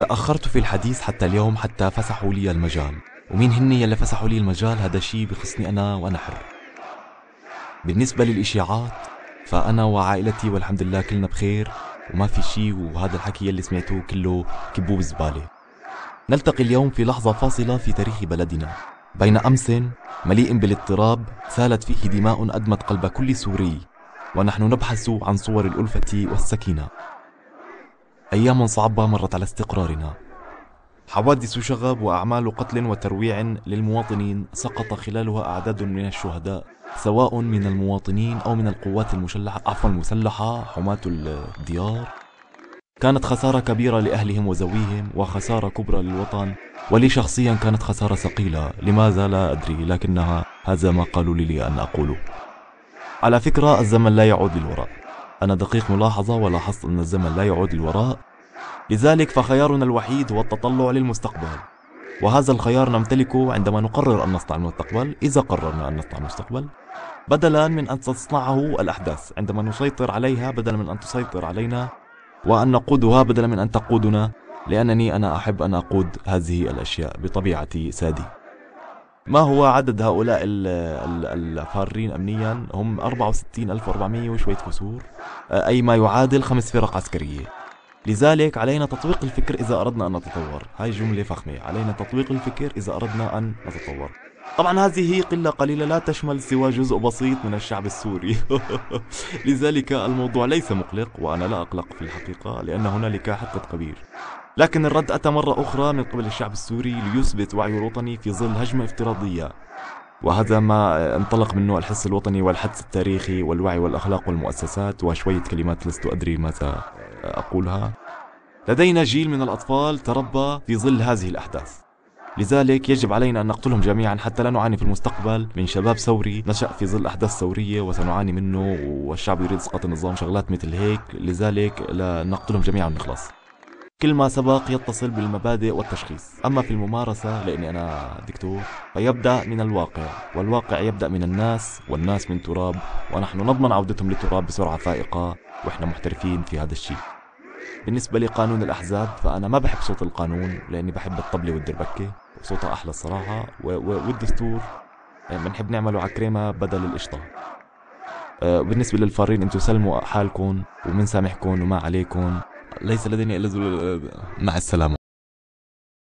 تأخرت في الحديث حتى اليوم حتى فسحوا لي المجال. ومين هن يلي فسحوا لي المجال؟ هذا شيء بخصني أنا وأنا حر. بالنسبة للإشاعات فأنا وعائلتي والحمد لله كلنا بخير وما في شيء، وهذا الحكي يلي سمعتوه كله كبوه بالزبالة. نلتقي اليوم في لحظة فاصلة في تاريخ بلدنا، بين أمس مليء بالاضطراب سالت فيه دماء أدمت قلب كل سوري، ونحن نبحث عن صور الألفة والسكينة. أيام صعبة مرت على استقرارنا، حوادث شغب وأعمال قتل وترويع للمواطنين سقط خلالها أعداد من الشهداء، سواء من المواطنين أو من القوات المسلحة حماة الديار. كانت خسارة كبيرة لأهلهم وزويهم، وخسارة كبرى للوطن، ولي شخصيا كانت خسارة ثقيلة. لماذا لا أدري، لكنها هذا ما قالوا لي أن أقوله. على فكرة الزمن لا يعود للوراء، أنا دقيق ملاحظة ولاحظت أن الزمن لا يعود للوراء، لذلك فخيارنا الوحيد هو التطلع للمستقبل، وهذا الخيار نمتلكه عندما نقرر أن نصنع المستقبل. إذا قررنا أن نصنع المستقبل بدلا من أن تصنعه الأحداث، عندما نسيطر عليها بدلا من أن تسيطر علينا، وأن نقودها بدلا من أن تقودنا، لأنني أنا أحب أن أقود هذه الأشياء بطبيعتي سادي. ما هو عدد هؤلاء الفارين أمنيا؟ هم 64,400 وشوية كسور، أي ما يعادل 5 فرق عسكرية. لذلك علينا تطويق الفكر إذا أردنا أن نتطور. هاي جملة فخمة، علينا تطويق الفكر إذا أردنا أن نتطور. طبعا هذه قلة قليلة لا تشمل سوى جزء بسيط من الشعب السوري. لذلك الموضوع ليس مقلق، وأنا لا أقلق في الحقيقة، لأن هنالك حقد كبير. لكن الرد أتى مرة أخرى من قبل الشعب السوري ليثبت وعي الوطني في ظل هجمة افتراضية، وهذا ما انطلق منه الحس الوطني والحدس التاريخي والوعي والأخلاق والمؤسسات، وشوية كلمات لست أدري ماذا أقولها. لدينا جيل من الأطفال تربى في ظل هذه الأحداث، لذلك يجب علينا أن نقتلهم جميعا حتى لا نعاني في المستقبل من شباب ثوري نشأ في ظل أحداث ثورية وسنعاني منه، والشعب يريد إسقاط النظام، شغلات مثل هيك. لذلك لا نقتلهم جميعا ونخلص. كل ما سبق يتصل بالمبادئ والتشخيص، أما في الممارسة لأني أنا دكتور فيبدأ من الواقع، والواقع يبدأ من الناس، والناس من تراب، ونحن نضمن عودتهم للتراب بسرعة فائقة، وإحنا محترفين في هذا الشيء. بالنسبة لقانون الأحزاب فأنا ما بحب صوت القانون، لأني بحب الطبلة والدربكة وصوتها أحلى الصراحة، والدستور بنحب نعمله على كريمة بدل القشطة. بالنسبة للفارين انتو سلموا حالكم ومن سامحكم وما عليكم، ليس لدينا إلا مع السلامة.